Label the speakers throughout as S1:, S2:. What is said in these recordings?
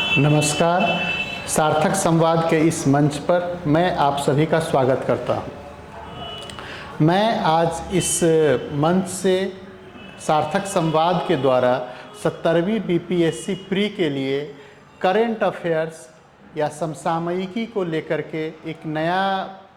S1: नमस्कार। सार्थक संवाद के इस मंच पर मैं आप सभी का स्वागत करता हूं। मैं आज इस मंच से सार्थक संवाद के द्वारा 70वीं बीपीएससी प्री के लिए करेंट अफेयर्स या समसामयिकी को लेकर के एक नया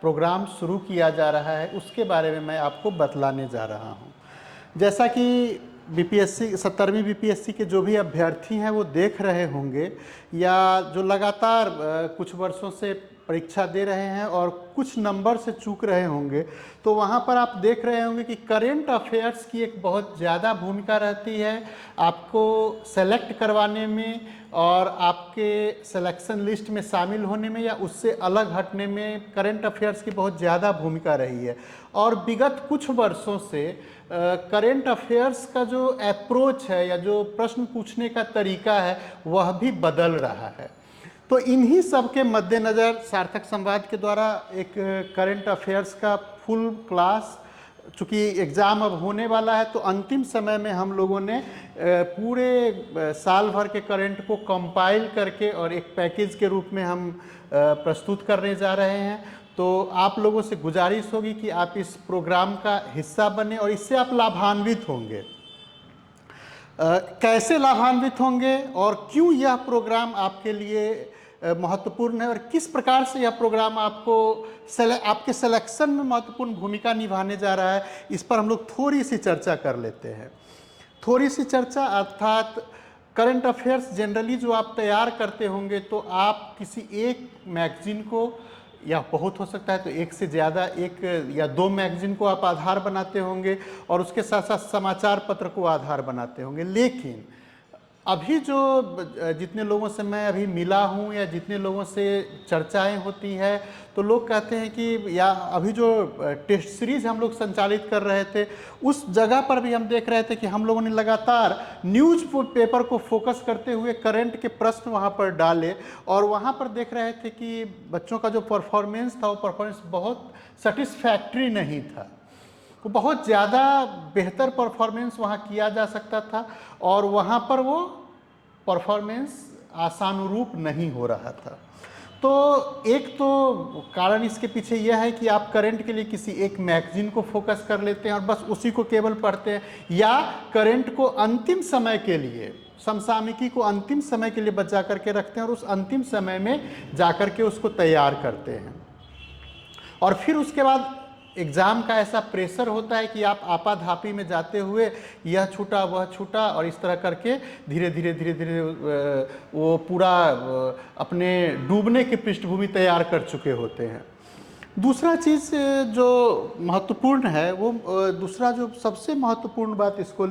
S1: प्रोग्राम शुरू किया जा रहा है, उसके बारे में मैं आपको बतलाने जा रहा हूं। जैसा कि बीपीएससी 70वीं बीपीएससी के जो भी अभ्यर्थी हैं वो देख रहे होंगे या जो लगातार कुछ वर्षों से परीक्षा दे रहे हैं और कुछ नंबर से चूक रहे होंगे, तो वहाँ पर आप देख रहे होंगे कि करेंट अफेयर्स की एक बहुत ज़्यादा भूमिका रहती है आपको सेलेक्ट करवाने में और आपके सिलेक्शन लिस्ट में शामिल होने में या उससे अलग हटने में करेंट अफेयर्स की बहुत ज़्यादा भूमिका रही है। और विगत कुछ वर्षों से करेंट अफेयर्स का जो अप्रोच है या जो प्रश्न पूछने का तरीका है वह भी बदल रहा है। तो इन्हीं सब के मद्देनज़र सार्थक संवाद के द्वारा एक करेंट अफेयर्स का फुल क्लास, चूँकि एग्ज़ाम अब होने वाला है तो अंतिम समय में हम लोगों ने पूरे साल भर के करंट को कंपाइल करके और एक पैकेज के रूप में हम प्रस्तुत करने जा रहे हैं। तो आप लोगों से गुजारिश होगी कि आप इस प्रोग्राम का हिस्सा बने और इससे आप लाभान्वित होंगे। कैसे लाभान्वित होंगे और क्यों यह प्रोग्राम आपके लिए महत्वपूर्ण है और किस प्रकार से यह प्रोग्राम आपको आपके सिलेक्शन में महत्वपूर्ण भूमिका निभाने जा रहा है, इस पर हम लोग थोड़ी सी चर्चा कर लेते हैं। थोड़ी सी चर्चा अर्थात करंट अफेयर्स जनरली जो आप तैयार करते होंगे तो आप किसी एक मैगजीन को या बहुत हो सकता है तो एक से ज़्यादा, एक या दो मैगजीन को आप आधार बनाते होंगे और उसके साथ साथ समाचार पत्र को आधार बनाते होंगे। लेकिन अभी जो जितने लोगों से मैं अभी मिला हूँ या जितने लोगों से चर्चाएं होती है तो लोग कहते हैं कि या अभी जो टेस्ट सीरीज हम लोग संचालित कर रहे थे उस जगह पर भी हम देख रहे थे कि हम लोगों ने लगातार न्यूज़ पेपर को फोकस करते हुए करंट के प्रश्न वहाँ पर डाले और वहाँ पर देख रहे थे कि बच्चों का जो परफॉर्मेंस था वो परफॉर्मेंस बहुत सेटिस्फैक्ट्री नहीं था। वो बहुत ज़्यादा बेहतर परफॉर्मेंस वहाँ किया जा सकता था और वहाँ पर वो परफॉर्मेंस आशानुरूप नहीं हो रहा था। तो एक तो कारण इसके पीछे यह है कि आप करंट के लिए किसी एक मैगजीन को फोकस कर लेते हैं और बस उसी को केवल पढ़ते हैं, या करंट को अंतिम समय के लिए, समसामयिकी को अंतिम समय के लिए बचा करके रखते हैं और उस अंतिम समय में जा कर के उसको तैयार करते हैं। और फिर उसके बाद एग्ज़ाम का ऐसा प्रेशर होता है कि आप आपाधापी में जाते हुए यह छूटा वह छूटा और इस तरह करके धीरे धीरे वो पूरा अपने डूबने की पृष्ठभूमि तैयार कर चुके होते हैं। दूसरा चीज़ जो महत्वपूर्ण है वो दूसरा जो सबसे महत्वपूर्ण बात इसको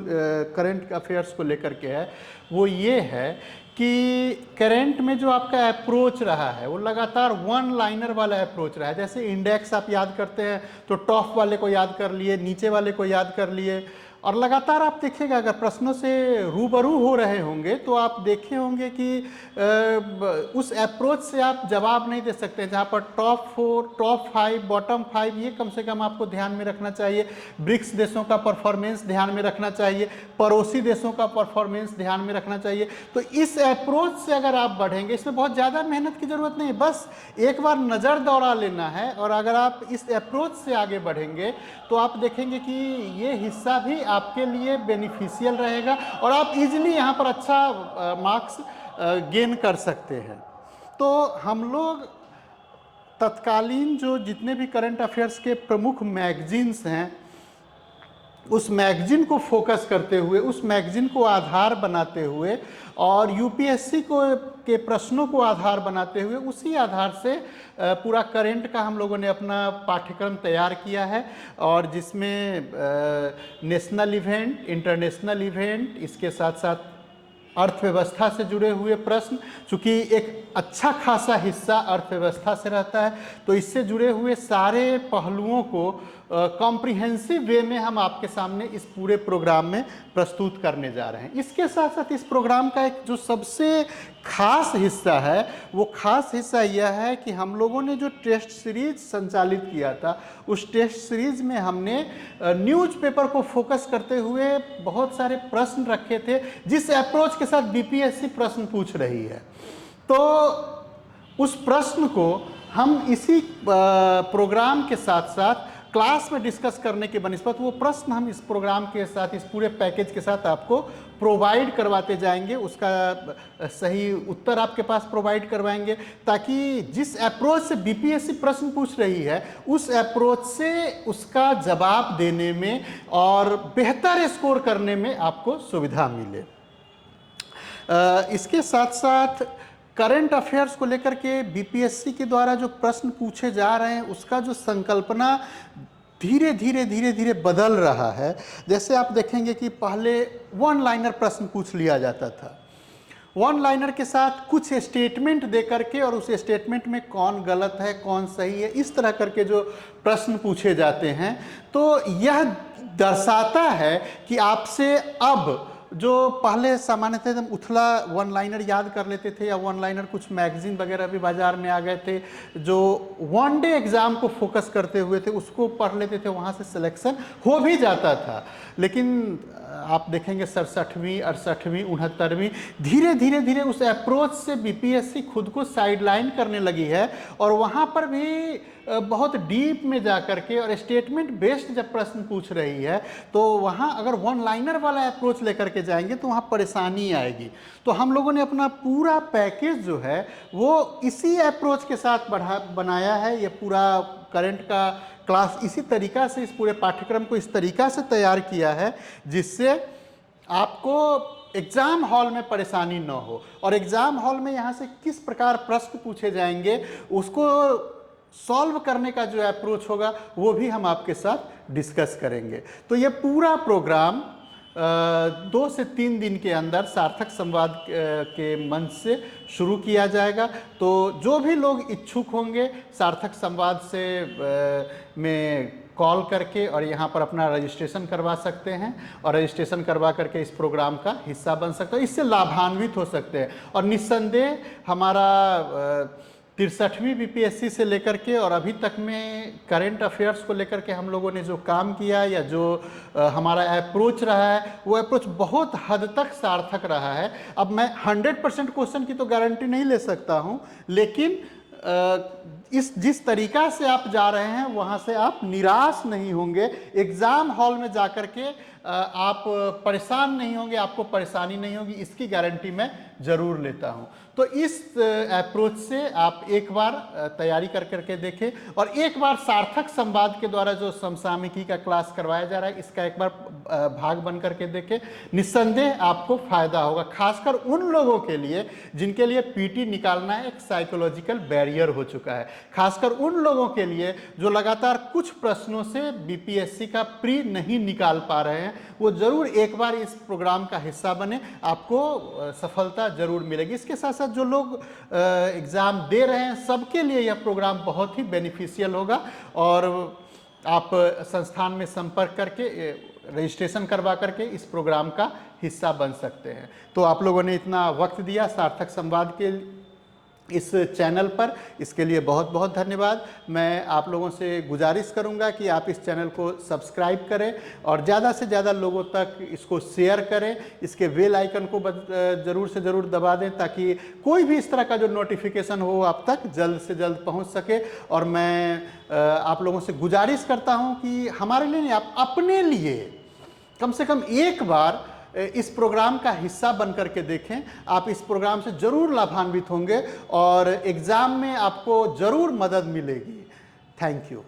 S1: करंट अफेयर्स को लेकर के है वो ये है कि करंट में जो आपका अप्रोच रहा है वो लगातार वन लाइनर वाला अप्रोच रहा है। जैसे इंडेक्स आप याद करते हैं तो टॉप वाले को याद कर लिए, नीचे वाले को याद कर लिए, और लगातार आप देखिएगा अगर प्रश्नों से रूबरू हो रहे होंगे तो आप देखे होंगे कि उस अप्रोच से आप जवाब नहीं दे सकते। जहाँ पर टॉप 4, टॉप 5, बॉटम 5 ये कम से कम आपको ध्यान में रखना चाहिए। ब्रिक्स देशों का परफॉर्मेंस ध्यान में रखना चाहिए, पड़ोसी देशों का परफॉर्मेंस ध्यान में रखना चाहिए। तो इस अप्रोच से अगर आप बढ़ेंगे, इसमें बहुत ज़्यादा मेहनत की ज़रूरत नहीं है, बस एक बार नज़र दौड़ा लेना है। और अगर आप इस अप्रोच से आगे बढ़ेंगे तो आप देखेंगे कि ये हिस्सा भी आपके लिए बेनिफिशियल रहेगा और आप इजीली यहाँ पर अच्छा मार्क्स गेन कर सकते हैं। तो हम लोग तत्कालीन जो जितने भी करंट अफेयर्स के प्रमुख मैगजीन्स हैं उस मैगजीन को फोकस करते हुए, उस मैगजीन को आधार बनाते हुए और यूपीएससी के प्रश्नों को आधार बनाते हुए उसी आधार से पूरा करंट का हम लोगों ने अपना पाठ्यक्रम तैयार किया है। और जिसमें नेशनल इवेंट, इंटरनेशनल इवेंट, इसके साथ साथ अर्थव्यवस्था से जुड़े हुए प्रश्न, चूँकि एक अच्छा खासा हिस्सा अर्थव्यवस्था से रहता है तो इससे जुड़े हुए सारे पहलुओं को कॉम्प्रिहेंसिव वे में हम आपके सामने इस पूरे प्रोग्राम में प्रस्तुत करने जा रहे हैं। इसके साथ साथ इस प्रोग्राम का एक जो सबसे खास हिस्सा है वो खास हिस्सा यह है कि हम लोगों ने जो टेस्ट सीरीज संचालित किया था उस टेस्ट सीरीज में हमने न्यूज़पेपर को फोकस करते हुए बहुत सारे प्रश्न रखे थे जिस अप्रोच के साथ बीपीएससी प्रश्न पूछ रही है। तो उस प्रश्न को हम इसी प्रोग्राम के साथ साथ क्लास में डिस्कस करने के बनिस्बत वो प्रश्न हम इस प्रोग्राम के साथ, इस पूरे पैकेज के साथ आपको प्रोवाइड करवाते जाएंगे, उसका सही उत्तर आपके पास प्रोवाइड करवाएंगे, ताकि जिस अप्रोच से बीपीएससी प्रश्न पूछ रही है उस अप्रोच से उसका जवाब देने में और बेहतर स्कोर करने में आपको सुविधा मिले। इसके साथ साथ करंट अफेयर्स को लेकर के बीपीएससी के द्वारा जो प्रश्न पूछे जा रहे हैं उसका जो संकल्पना धीरे धीरे बदल रहा है। जैसे आप देखेंगे कि पहले वन लाइनर प्रश्न पूछ लिया जाता था, वन लाइनर के साथ कुछ स्टेटमेंट दे करके और उस स्टेटमेंट में कौन गलत है कौन सही है इस तरह करके जो प्रश्न पूछे जाते हैं, तो यह दर्शाता है कि आपसे अब जो पहले सामान्यतः एकदम उथला वन लाइनर याद कर लेते थे, या वन लाइनर कुछ मैगजीन वगैरह भी बाज़ार में आ गए थे जो वन डे एग्ज़ाम को फोकस करते हुए थे, उसको पढ़ लेते थे, वहाँ से सिलेक्शन हो भी जाता था। लेकिन आप देखेंगे 67वीं 68वीं 69वीं धीरे धीरे उस अप्रोच से बीपीएससी खुद को साइडलाइन करने लगी है, और वहाँ पर भी बहुत डीप में जा कर के और स्टेटमेंट बेस्ड जब प्रश्न पूछ रही है तो वहाँ अगर वन लाइनर वाला अप्रोच लेकर के जाएंगे तो वहाँ परेशानी आएगी। तो हम लोगों ने अपना पूरा पैकेज जो है वो इसी अप्रोच के साथ बनाया है। ये पूरा करंट का क्लास इसी तरीक़ा से, इस पूरे पाठ्यक्रम को इस तरीक़ा से तैयार किया है जिससे आपको एग्ज़ाम हॉल में परेशानी न हो, और एग्ज़ाम हॉल में यहाँ से किस प्रकार प्रश्न पूछे जाएंगे उसको सॉल्व करने का जो अप्रोच होगा वो भी हम आपके साथ डिस्कस करेंगे। तो ये पूरा प्रोग्राम 2 से 3 दिन के अंदर सार्थक संवाद के मंच से शुरू किया जाएगा। तो जो भी लोग इच्छुक होंगे सार्थक संवाद से में कॉल करके और यहाँ पर अपना रजिस्ट्रेशन करवा सकते हैं, और रजिस्ट्रेशन करवा करके इस प्रोग्राम का हिस्सा बन सकते हैं, इससे लाभान्वित हो सकते हैं। और निस्संदेह हमारा 63वीं बीपीएससी से लेकर के और अभी तक में करंट अफेयर्स को लेकर के हम लोगों ने जो काम किया या जो हमारा अप्रोच रहा है वो अप्रोच बहुत हद तक सार्थक रहा है। अब मैं 100% क्वेश्चन की तो गारंटी नहीं ले सकता हूँ, लेकिन इस जिस तरीक़ा से आप जा रहे हैं वहाँ से आप निराश नहीं होंगे। एग्ज़ाम हॉल में जा कर के आप परेशान नहीं होंगे, आपको परेशानी नहीं होगी, इसकी गारंटी मैं ज़रूर लेता हूँ। तो इस अप्रोच से आप एक बार तैयारी कर करके देखें, और एक बार सार्थक संवाद के द्वारा जो समसामयिकी का क्लास करवाया जा रहा है इसका एक बार भाग बन करके देखें। निस्संदेह आपको फ़ायदा होगा, खासकर उन लोगों के लिए जिनके लिए पीटी निकालना एक साइकोलॉजिकल बैरियर हो चुका है, खासकर उन लोगों के लिए जो लगातार कुछ प्रश्नों से बीपीएससी का प्री नहीं निकाल पा रहे हैं, वो ज़रूर एक बार इस प्रोग्राम का हिस्सा बने, आपको सफलता ज़रूर मिलेगी। इसके साथ साथ जो लोग एग्ज़ाम दे रहे हैं सबके लिए यह प्रोग्राम बहुत ही बेनिफिशियल होगा, और आप संस्थान में संपर्क करके रजिस्ट्रेशन करवा करके इस प्रोग्राम का हिस्सा बन सकते हैं। तो आप लोगों ने इतना वक्त दिया सार्थक संवाद के इस चैनल पर, इसके लिए बहुत बहुत धन्यवाद। मैं आप लोगों से गुजारिश करूंगा कि आप इस चैनल को सब्सक्राइब करें और ज़्यादा से ज़्यादा लोगों तक इसको शेयर करें, इसके बेल आइकन को ज़रूर से ज़रूर दबा दें ताकि कोई भी इस तरह का जो नोटिफिकेशन हो आप तक जल्द से जल्द पहुंच सके। और मैं आप लोगों से गुजारिश करता हूं कि हमारे लिए नहीं, आप अपने लिए कम से कम एक बार इस प्रोग्राम का हिस्सा बन करके देखें। आप इस प्रोग्राम से ज़रूर लाभान्वित होंगे और एग्ज़ाम में आपको ज़रूर मदद मिलेगी। Thank you.